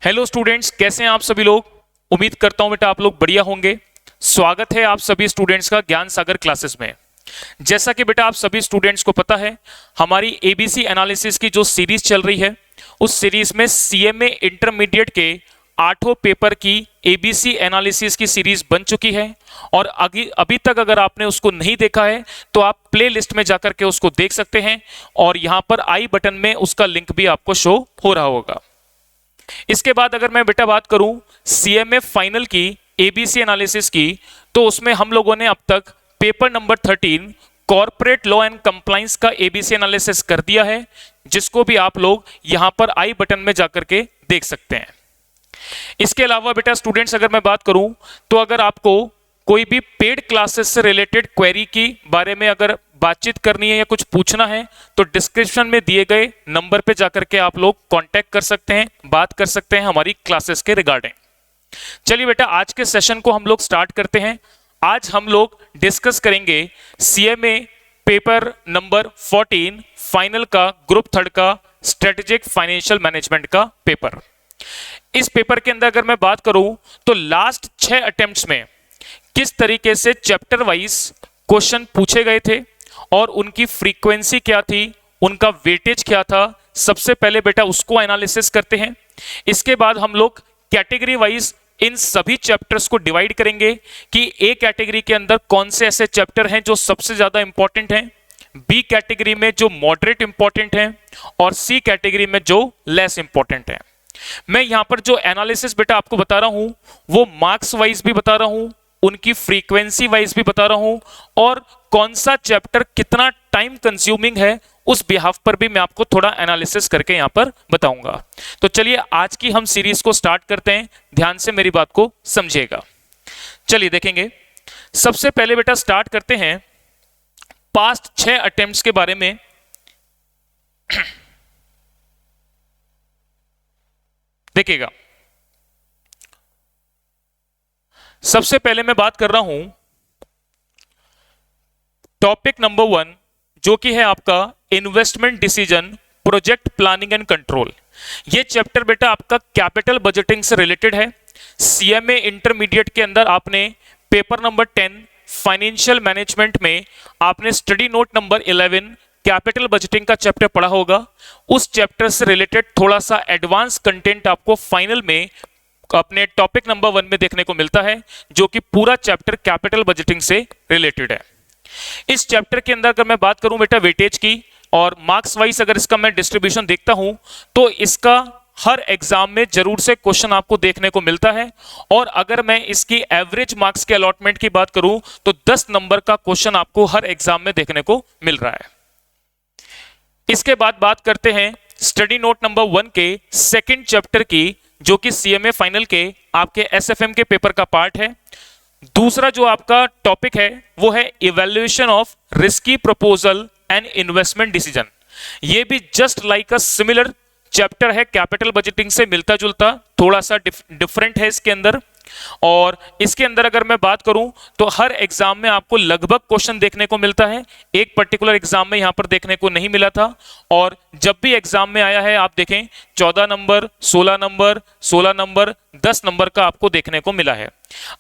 Hello students, कैसे हैं आप सभी लोग। उम्मीद करता हूं बेटा आप लोग बढ़िया होंगे। स्वागत है आप सभी स्टूडेंट्स का ज्ञान सागर क्लासेस में। जैसा कि बेटा आप सभी स्टूडेंट्स को पता है, हमारी एबीसी एनालिसिस की जो सीरीज चल रही है, उस सीरीज में सीएमए इंटरमीडिएट के 8 पेपर की एबीसी एनालिसिस की सीरीज बन चुकी है। और अभी तक अगर आपने उसको नहीं देखा है तो आप प्ले लिस्ट में जाकर के उसको देख सकते हैं, और यहां पर आई बटन में उसका लिंक भी आपको शो हो रहा होगा। इसके बाद अगर मैं बेटा बात करूं सीएमए फाइनल की एबीसी एनालिसिस की, तो उसमें हम लोगों ने अब तक paper number 13 corporate law and compliance का एबीसी एनालिसिस कर दिया है, जिसको भी आप लोग यहां पर आई बटन में जाकर के देख सकते हैं। इसके अलावा बेटा स्टूडेंट्स अगर मैं बात करूं, तो अगर आपको कोई भी पेड क्लासेस से रिलेटेड क्वेरी की बारे में अगर बातचीत करनी है या कुछ पूछना है, तो डिस्क्रिप्शन में दिए गए नंबर पे जाकर के आप लोग कांटेक्ट कर सकते हैं, बात कर सकते हैं हमारी क्लासेस के रिगार्डिंग। चलिए बेटा आज के सेशन को हम लोग स्टार्ट करते हैं। आज हम लोग डिस्कस करेंगे सीएमए पेपर नंबर 14 फाइनल का ग्रुप थर्ड का स्ट्रेटेजिक फाइनेंशियल मैनेजमेंट का पेपर। इस पेपर के अंदर अगर मैं बात करूं, तो लास्ट 6 अटेम्प्ट्स में किस तरीके से चैप्टर वाइज क्वेश्चन पूछे गए थे और उनकी फ्रीक्वेंसी क्या थी, उनका वेटेज क्या था, सबसे पहले बेटा उसको एनालिसिस करते हैं। इसके बाद हम लोग कैटेगरी वाइज इन सभी चैप्टर्स को डिवाइड करेंगे कि ए कैटेगरी के अंदर कौन से ऐसे चैप्टर हैं जो सबसे ज्यादा इंपॉर्टेंट हैं, बी कैटेगरी में जो मॉडरेट इंपॉर्टेंट हैं, और सी कैटेगरी में जो लेस इंपॉर्टेंट है। मैं यहां पर जो एनालिसिस बेटा आपको बता रहा हूं वो मार्क्स वाइज भी बता रहा हूं, उनकी फ्रीक्वेंसी वाइज भी बता रहा हूं, और कौन सा चैप्टर कितना टाइम कंज्यूमिंग है उस बिहाफ पर भी मैं आपको थोड़ा एनालिसिस करके यहां पर बताऊंगा। तो चलिए आज की हम सीरीज को स्टार्ट करते हैं, ध्यान से मेरी बात को समझिएगा। चलिए देखेंगे, सबसे पहले बेटा स्टार्ट करते हैं पास्ट 6 अटेम्प्ट्स के बारे में। देखिएगा, सबसे पहले मैं बात कर रहा हूं टॉपिक नंबर 1, जो कि है आपका investment decision, project planning and control. ये चैप्टर बेटा आपका कैपिटल बजटिंग से रिलेटेड है। सीएमए इंटरमीडिएट के अंदर आपने पेपर नंबर 10 फाइनेंशियल मैनेजमेंट में आपने study note number 11 capital budgeting का चैप्टर पढ़ा होगा। उस चैप्टर से रिलेटेड थोड़ा सा एडवांस कंटेंट आपको फाइनल में अपने टॉपिक नंबर 1 में देखने को मिलता है, जो कि पूरा चैप्टर कैपिटल बजटिंग से रिलेटेड है। इस चैप्टर के अंदर अगर मैं बात करूं बेटा वेटेज की और मार्क्स वाइज अगर इसका मैं डिस्ट्रीब्यूशन देखता हूं, तो इसका हर एग्जाम में जरूर से क्वेश्चन आपको देखने को मिलता है। और अगर मैं इसकी एवरेज मार्क्स के अलॉटमेंट की बात करूं, तो 10 नंबर का क्वेश्चन आपको हर एग्जाम में देखने को मिल रहा है। इसके बाद बात करते हैं स्टडी नोट नंबर 1 के सेकेंड चैप्टर की, जो कि सीएमए फाइनल के आपके एसएफएम के पेपर का पार्ट है। दूसरा जो आपका टॉपिक है वो है evaluation of risky proposal and investment decision. ये भी just like a similar chapter है, कैपिटल बजटिंग से मिलता जुलता, थोड़ा सा डिफरेंट है इसके अंदर। और इसके अंदर अगर मैं बात करूं, तो हर एग्जाम में आपको लगभग क्वेश्चन देखने को मिलता है। एक पर्टिकुलर एग्जाम में यहां पर देखने को नहीं मिला था, और जब भी एग्जाम में आया है आप देखें 14 नंबर, 16 नंबर, 16 नंबर, 10 नंबर का आपको देखने को मिला है।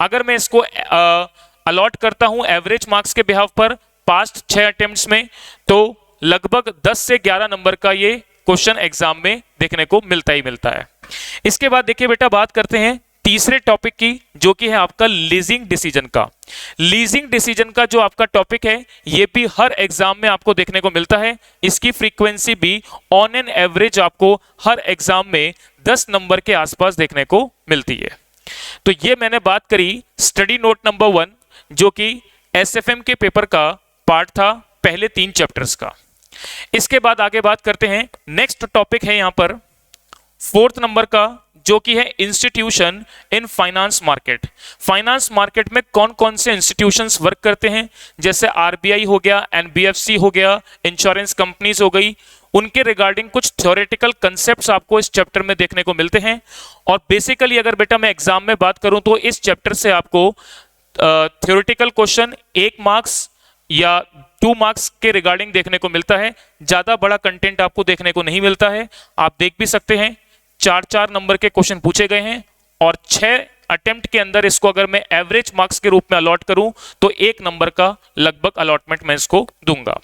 अगर मैं इसको अलॉट करता हूं एवरेज मार्क्स के बिहाफ पर पास्ट 6 अटेम्प्ट्स में, तो लगभग 10 से 11 नंबर का ये क्वेश्चन एग्जाम में देखने को मिलता ही मिलता है। इसके बाद देखिए बेटा बात करते हैं तीसरे टॉपिक की, जो कि है आपका लीजिंग डिसीजन का। लीजिंग डिसीजन का जो आपका टॉपिक है, ये भी हर एग्जाम में आपको देखने को मिलता है। इसकी फ्रीक्वेंसी भी ऑन एन एवरेज आपको हर एग्जाम में 10 नंबर के आसपास देखने को मिलती है। तो ये मैंने बात करी स्टडी नोट नंबर 1, जो कि एसएफएम के पेपर का पार्ट था पहले 3 चैप्टर्स का। इसके बाद आगे बात करते हैं, नेक्स्ट टॉपिक है यहां पर 4th नंबर का, जो कि है institution in finance market. Finance market में कौन कौन से इंस्टीट्यूशंस वर्क करते हैं, जैसे आरबीआई हो गया, एनबीएफसी हो गया, इंश्योरेंस कंपनीज हो गई, उनके रिगार्डिंग कुछ थ्योरेटिकल कंसेप्ट्स आपको इस चैप्टर में देखने को मिलते हैं। और बेसिकली अगर बेटा मैं एग्जाम में बात करूं, तो इस चैप्टर से आपको थ्योरेटिकल क्वेश्चन 1 मार्क्स या 2 मार्क्स के रिगार्डिंग देखने को मिलता है। ज्यादा बड़ा कंटेंट आपको देखने को नहीं मिलता है। आप देख भी सकते हैं 4 नंबर के क्वेश्चन पूछे गए हैं और 6 अटेम्प्ट के अंदर इसको अगर मैं एवरेज मार्क्स के रूप में अलॉट करूं तो 1 नंबर का लगभग अलॉटमेंट मैं इसको दूंगा।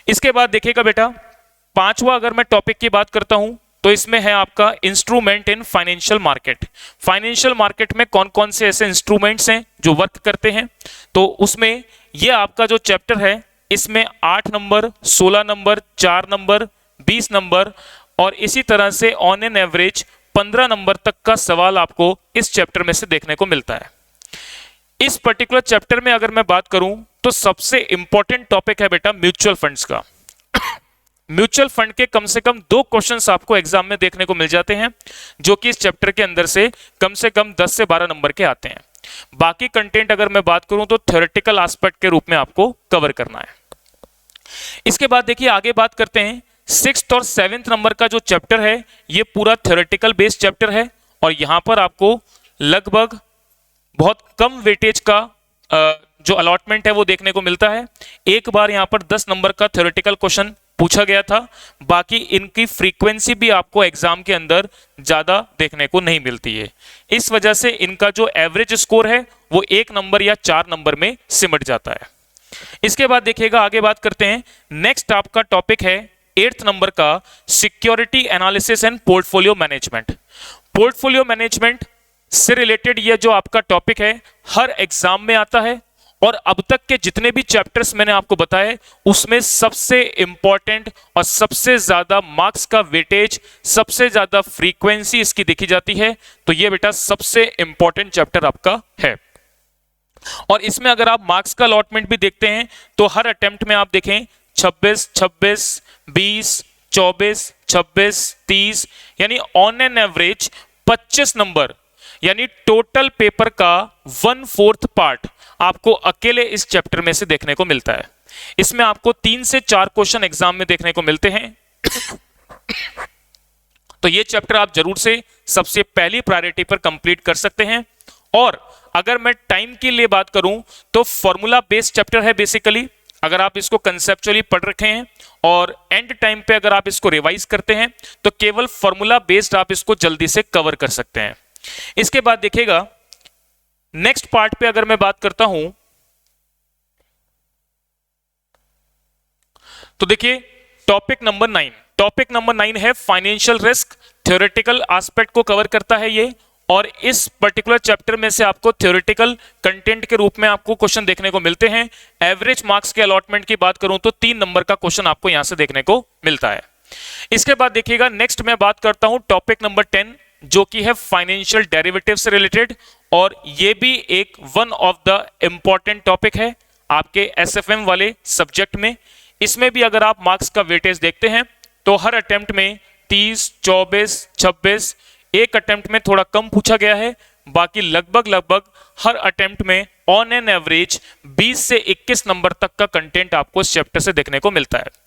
इसके बाद देखिएगा बेटा, पांचवा अगर मैं टॉपिक की बात करता हूं तो इसमें है आपका instrument in financial market. Financial market में कौन कौन से ऐसे इंस्ट्रूमेंट्स हैं जो वर्क करते हैं, तो उसमें ये आपका जो चैप्टर है इसमें 8 नंबर, 16 नंबर, 4 नंबर, 20 नंबर और इसी तरह से ऑन एन एवरेज 15 नंबर तक का सवाल आपको इस चैप्टर में से देखने को मिलता है। इस पर्टिकुलर चैप्टर में अगर मैं बात करूं तो सबसे इंपॉर्टेंट टॉपिक है बेटा म्यूचुअल फंड्स का। म्यूचुअल फंड के कम से कम 2 क्वेश्चंस आपको एग्जाम में देखने को मिल जाते हैं जो कि इस चैप्टर के अंदर से कम 10 से 12 नंबर के आते हैं। बाकी कंटेंट अगर मैं बात करूं तो थ्योरेटिकल एस्पेक्ट के रूप में आपको कवर करना है। इसके बाद देखिए आगे बात करते हैं 6th और 7th नंबर का जो चैप्टर है ये पूरा थ्योरेटिकल बेस्ड चैप्टर है और यहां पर आपको लगभग बहुत कम वेटेज का जो अलॉटमेंट है वो देखने को मिलता है। एक बार यहां पर 10 नंबर का थ्योरेटिकल क्वेश्चन पूछा गया था, बाकी इनकी फ्रीक्वेंसी भी आपको एग्जाम के अंदर ज्यादा देखने को नहीं मिलती है। इस वजह से इनका जो एवरेज स्कोर है वो 1 नंबर या 4 नंबर में सिमट जाता है। इसके बाद देखिएगा आगे बात करते हैं, नेक्स्ट आपका टॉपिक है 8th नंबर का security analysis and portfolio management. Portfolio management से रिलेटेड ये जो आपका टॉपिक है हर एग्जाम में आता है और अब तक के जितने भी चैप्टर्स मैंने आपको बताए उसमें सबसे इंपॉर्टेंट और सबसे ज्यादा मार्क्स का वेटेज, सबसे ज्यादा फ्रीक्वेंसी इसकी देखी जाती है। तो ये बेटा सबसे इंपॉर्टेंट चैप्टर आपका है और इसमें अगर आप मार्क्स का अलॉटमेंट भी देखते हैं तो हर अटेम्प्ट में आप देखें 26, 26, 20, 24, 26, 30 यानी ऑन एन एवरेज 25 नंबर यानी टोटल पेपर का 1/4 पार्ट आपको अकेले इस चैप्टर में से देखने को मिलता है। इसमें आपको 3 से 4 क्वेश्चन एग्जाम में देखने को मिलते हैं। तो ये चैप्टर आप जरूर से सबसे पहली प्रायोरिटी पर कंप्लीट कर सकते हैं। और अगर मैं टाइम के लिए बात करूं तो फॉर्मूला बेस्ड चैप्टर है बेसिकली। अगर आप इसको कंसेप्चुअली पढ़ रखे हैं और एंड टाइम पे अगर आप इसको रिवाइज करते हैं तो केवल फॉर्मूला बेस्ड आप इसको जल्दी से कवर कर सकते हैं। इसके बाद देखिएगा नेक्स्ट पार्ट पे अगर मैं बात करता हूं तो देखिए टॉपिक नंबर 9 है फाइनेंशियल रिस्क। थ्योरेटिकल एस्पेक्ट को कवर करता है ये और इस पर्टिकुलर चैप्टर में से आपको थ्योरेटिकल कंटेंट के रूप में आपको क्वेश्चन देखने को मिलते हैं। एवरेज मार्क्स के अलॉटमेंट की बात करूं तो 3 नंबर का क्वेश्चन आपको यहां से देखने को मिलता है। इसके बाद देखिएगा नेक्स्ट मैं बात करता हूं टॉपिक नंबर 10 जो कि है फाइनेंशियल डेरिवेटिव से रिलेटेड और ये भी एक one of the important topic है आपके एसएफएम वाले सब्जेक्ट में। इसमें भी अगर आप मार्क्स का वेटेज देखते हैं तो हर अटेम्प्ट में 30, 24, 26, एक अटेम्प्ट में थोड़ा कम पूछा गया है, बाकी लगभग हर अटेम्प्ट में ऑन एन एवरेज 20 से 21 नंबर तक का कंटेंट आपको इस चैप्टर से देखने को मिलता है।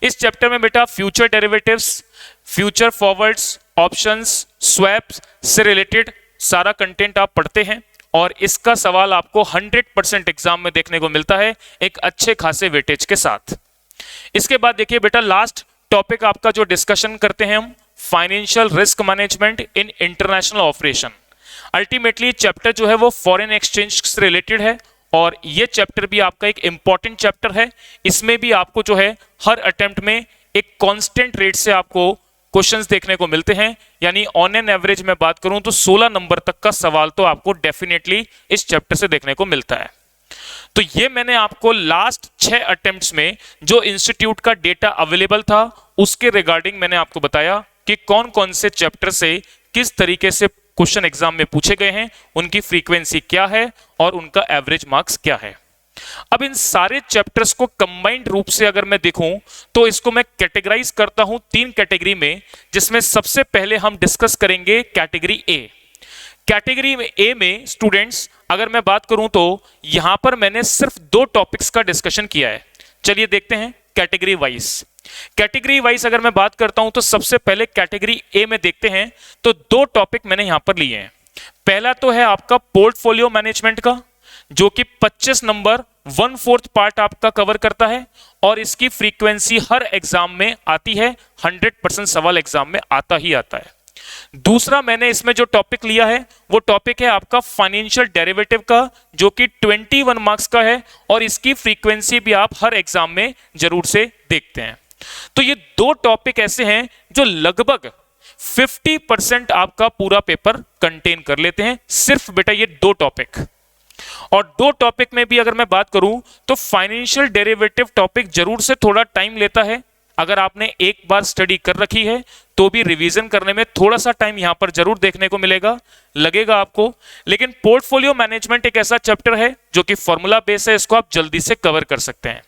इस चैप्टर में बेटा future derivatives, future forwards, options, swaps से रिलेटेड सारा कंटेंट आप पढ़ते हैं और इसका सवाल आपको 100% एग्जाम में देखने को मिलता है एक अच्छे खासे वेटेज के साथ। इसके बाद देखिए बेटा लास्ट टॉपिक आपका जो डिस्कशन करते हैं हम financial risk management in international operation. Ultimately chapter जो है वो फॉरेन एक्सचेंज से रिलेटेड है और ये चैप्टर भी आपका एक इंपॉर्टेंट चैप्टर है। इसमें भी आपको जो है हर अटेम्प्ट में एक कांस्टेंट रेट से आपको क्वेश्चंस देखने को मिलते हैं, यानी ऑन एन एवरेज में बात करूं तो 16 नंबर तक का सवाल तो आपको डेफिनेटली इस चैप्टर से देखने को मिलता है। तो ये मैंने आपको लास्ट 6 अटेम्प्ट्स में जो इंस्टीट्यूट का डेटा अवेलेबल था उसके रिगार्डिंग मैंने आपको बताया कि कौन कौन से चैप्टर से किस तरीके से क्वेश्चन एग्जाम में पूछे गए हैं, उनकी फ्रीक्वेंसी क्या है और उनका एवरेज मार्क्स क्या है। अब इन सारे चैप्टर्स को कंबाइंड रूप से अगर मैं देखूं तो इसको मैं कैटेगराइज करता हूं 3 कैटेगरी में, जिसमें सबसे पहले हम डिस्कस करेंगे कैटेगरी ए। कैटेगरी ए में स्टूडेंट्स अगर मैं बात करूं तो यहां पर मैंने सिर्फ 2 टॉपिक्स का डिस्कशन किया है। चलिए देखते हैं कैटेगरी वाइज। कैटेगरी वाइज अगर मैं बात करता हूं तो सबसे पहले कैटेगरी ए में देखते हैं तो 2 टॉपिक मैंने यहां पर लिए हैं। पहला तो है आपका पोर्टफोलियो मैनेजमेंट का जो कि 25 नंबर 1/4 पार्ट आपका कवर करता है और इसकी फ्रीक्वेंसी हर एग्जाम में आती है, 100% सवाल एग्जाम में आता ही आता है। दूसरा मैंने इसमें जो टॉपिक लिया है वो टॉपिक है आपका फाइनेंशियल डेरिवेटिव का, जो कि 21 मार्क्स का है और इसकी फ्रीक्वेंसी भी आप हर एग्जाम में जरूर से देखते हैं। तो ये दो टॉपिक ऐसे हैं जो लगभग 50% आपका पूरा पेपर कंटेन कर लेते हैं, सिर्फ बेटा ये दो टॉपिक। और दो टॉपिक में भी अगर मैं बात करूं तो फाइनेंशियल डेरिवेटिव टॉपिक जरूर से थोड़ा टाइम लेता है। अगर आपने एक बार स्टडी कर रखी है तो भी रिवीजन करने में थोड़ा सा टाइम यहां पर जरूर देखने को मिलेगा, लगेगा आपको। लेकिन पोर्टफोलियो मैनेजमेंट एक ऐसा चैप्टर है जो कि फॉर्मूला बेस है, इसको आप जल्दी से कवर कर सकते हैं।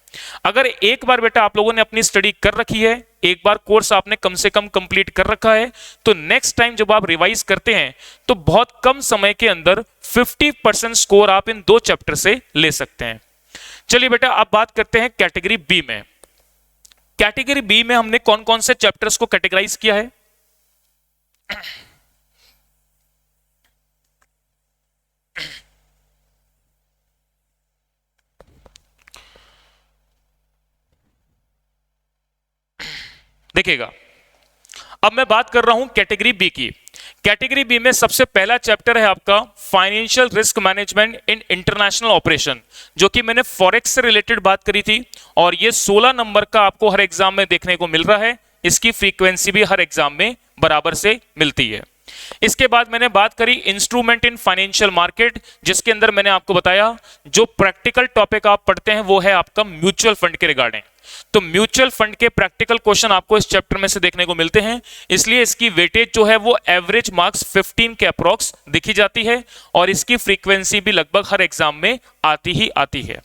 अगर एक बार बेटा आप लोगों ने अपनी स्टडी कर रखी है, एक बार कोर्स आपने कम से कम कंप्लीट कर रखा है, तो नेक्स्ट टाइम जब आप रिवाइज करते हैं तो बहुत कम समय के अंदर 50% स्कोर आप इन दो चैप्टर से ले सकते हैं। चलिए बेटा अब बात करते हैं कैटेगरी बी में। कैटेगरी बी में हमने कौन कौन से चैप्टर्स को कैटेगराइज किया है? देखिएगा, अब मैं बात कर रहा हूं कैटेगरी बी की। कैटेगरी बी में सबसे पहला चैप्टर है आपका financial risk management in international operation, जो कि मैंने फॉरेक्स से रिलेटेड बात करी थी और ये 16 नंबर का आपको हर एग्जाम में देखने को मिल रहा है। इसकी फ्रीक्वेंसी भी हर एग्जाम में बराबर से मिलती है। इसके बाद मैंने बात करी इंस्ट्रूमेंट इन फाइनेंशियल मार्केट, जिसके अंदर मैंने आपको बताया जो प्रैक्टिकल टॉपिक आप पढ़ते हैं वो है आपका म्यूचुअल फंड के रिगार्डिंग। तो म्यूचुअल फंड के प्रैक्टिकल क्वेश्चन आपको इस चैप्टर में से देखने को मिलते हैं, इसलिए इसकी वेटेज जो है वो एवरेज मार्क्स 15 के अप्रॉक्स दिखी जाती है और इसकी फ्रीक्वेंसी भी लगभग हर एग्जाम में आती ही आती है।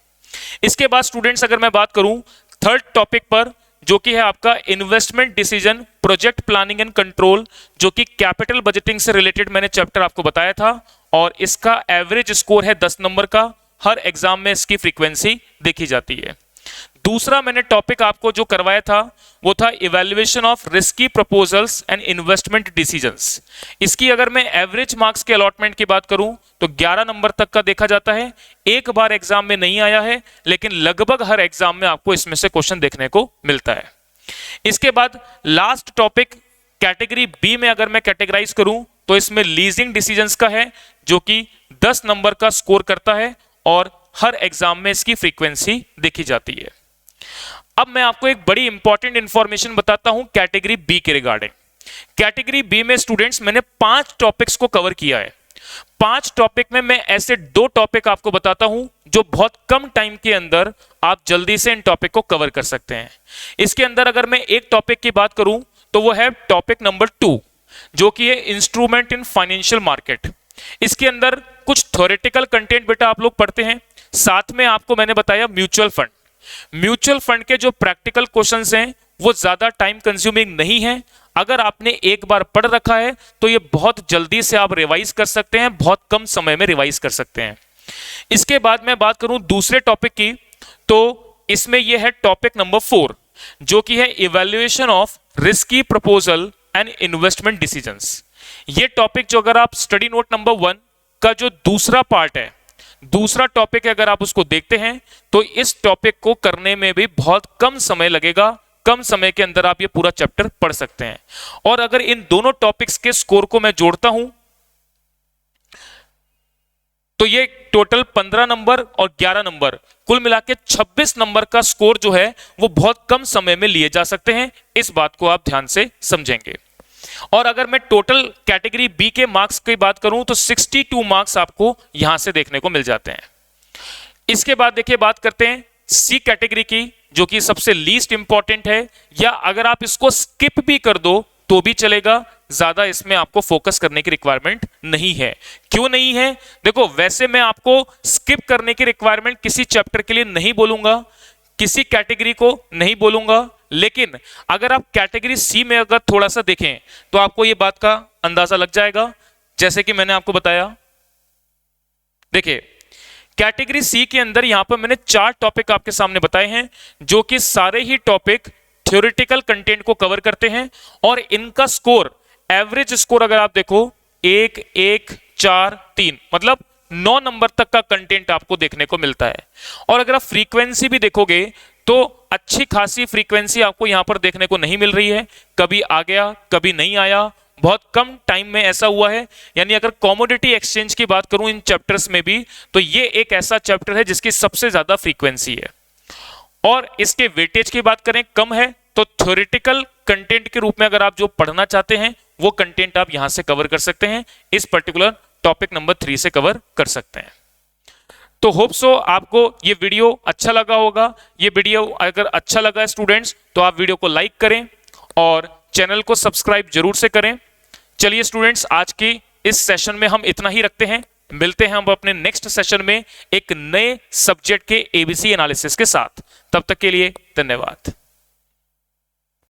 इसके बाद स्टूडेंट्स अगर मैं बात करूं थर्ड टॉपिक पर, जो कि है आपका investment decision project planning and control, जो कि कैपिटल बजटिंग से रिलेटेड मैंने चैप्टर आपको बताया था और इसका एवरेज स्कोर है 10 नंबर का, हर एग्जाम में इसकी फ्रीक्वेंसी देखी जाती है। दूसरा मैंने टॉपिक आपको जो करवाया था वो था evaluation of risky proposals and investment decisions. इसकी अगर मैं एवरेज मार्क्स के अलॉटमेंट की बात करूं तो 11 नंबर तक का देखा जाता है। एक बार एग्जाम में नहीं आया है, लेकिन लगभग हर एग्जाम में आपको इसमें से क्वेश्चन देखने को मिलता है। इसके बाद लास्ट टॉपिक कैटेगरी बी में अगर मैं कैटेगराइज करूं तो इसमें लीजिंग डिसीजंस का है, जो कि 10 नंबर का स्कोर करता है और हर एग्जाम में इसकी फ्रीक्वेंसी देखी जाती है। अब मैं आपको एक बड़ी इंपॉर्टेंट इंफॉर्मेशन बताता हूं कैटेगरी बी के रिगार्डिंग। कैटेगरी बी में स्टूडेंट्स मैंने 5 टॉपिक्स को कवर किया है। 5 टॉपिक में मैं ऐसे 2 टॉपिक आपको बताता हूं जो बहुत कम टाइम के अंदर आप जल्दी से इन टॉपिक को कवर कर सकते हैं। इसके अंदर अगर मैं एक टॉपिक की बात करूं तो वो है टॉपिक नंबर 2, जो कि है इंस्ट्रूमेंट इन फाइनेंशियल मार्केट। इसके अंदर कुछ थ्योरेटिकल कंटेंट बेटा आप लोग पढ़ते हैं, साथ में आपको मैंने बताया म्यूचुअल फंड। म्यूचुअल फंड के जो प्रैक्टिकल क्वेश्चंस हैं वो ज्यादा टाइम कंज्यूमिंग नहीं है। अगर आपने एक बार पढ़ रखा है तो ये बहुत जल्दी से आप रिवाइज कर सकते हैं, बहुत कम समय में रिवाइज कर सकते हैं। इसके बाद मैं बात करूं दूसरे टॉपिक की, तो इसमें यह है टॉपिक नंबर 4, जो कि है evaluation of risky proposal and investment decisions. ये टॉपिक जो अगर आप स्टडी नोट नंबर 1 का जो दूसरा पार्ट है, दूसरा टॉपिक है, अगर आप उसको देखते हैं तो इस टॉपिक को करने में भी बहुत कम समय लगेगा। कम समय के अंदर आप ये पूरा चैप्टर पढ़ सकते हैं। और अगर इन दोनों टॉपिक्स के स्कोर को मैं जोड़ता हूं तो ये टोटल 15 नंबर और 11 नंबर कुल मिला के 26 नंबर का स्कोर जो है वो बहुत कम समय में लिए जा सकते हैं। इस बात को आप ध्यान से समझेंगे। और अगर मैं टोटल कैटेगरी बी के मार्क्स की बात करूं तो 62 मार्क्स आपको यहां से देखने को मिल जाते हैं। इसके बाद देखिए बात करते हैं सी कैटेगरी की, जो कि सबसे लीस्ट इंपॉर्टेंट है, या अगर आप इसको स्किप भी कर दो तो भी चलेगा, ज्यादा इसमें आपको फोकस करने की रिक्वायरमेंट नहीं है। क्यों नहीं है? देखो, वैसे मैं आपको स्किप करने की रिक्वायरमेंट किसी चैप्टर के लिए नहीं बोलूंगा, किसी कैटेगरी को नहीं बोलूंगा, लेकिन अगर आप कैटेगरी सी में अगर थोड़ा सा देखें तो आपको यह बात का अंदाजा लग जाएगा। जैसे कि मैंने आपको बताया, देखिए कैटेगरी सी के अंदर यहां पर मैंने 4 टॉपिक आपके सामने बताए हैं, जो कि सारे ही टॉपिक थ्योरेटिकल कंटेंट को कवर करते हैं और इनका स्कोर, एवरेज स्कोर अगर आप देखो 1, 1, 4, 3, मतलब 9 नंबर तक का कंटेंट आपको देखने को मिलता है। और अगर आप फ्रीक्वेंसी भी देखोगे तो अच्छी खासी फ्रीक्वेंसी आपको यहां पर देखने को नहीं मिल रही है, कभी आ गया कभी नहीं आया, बहुत कम टाइम में ऐसा हुआ है। यानी अगर कॉमोडिटी एक्सचेंज की बात करूं इन चैप्टर्स में भी, तो ये एक ऐसा चैप्टर है जिसकी सबसे ज्यादा फ्रीक्वेंसी है। और इसके वेटेज की बात करें कम है, तो थ्योरेटिकल कंटेंट के रूप में अगर आप जो पढ़ना चाहते हैं वो कंटेंट आप यहां से कवर कर सकते हैं, इस पर्टिकुलर टॉपिक नंबर 3 से कवर कर सकते हैं। तो होप सो आपको ये वीडियो अच्छा लगा होगा। ये वीडियो अगर अच्छा लगा है स्टूडेंट्स, तो आप वीडियो को लाइक करें और चैनल को सब्सक्राइब जरूर से करें। चलिए स्टूडेंट्स, आज की इस सेशन में हम इतना ही रखते हैं। मिलते हैं हम अपने नेक्स्ट सेशन में एक नए सब्जेक्ट के एबीसी एनालिसिस के साथ। तब तक के लिए धन्यवाद।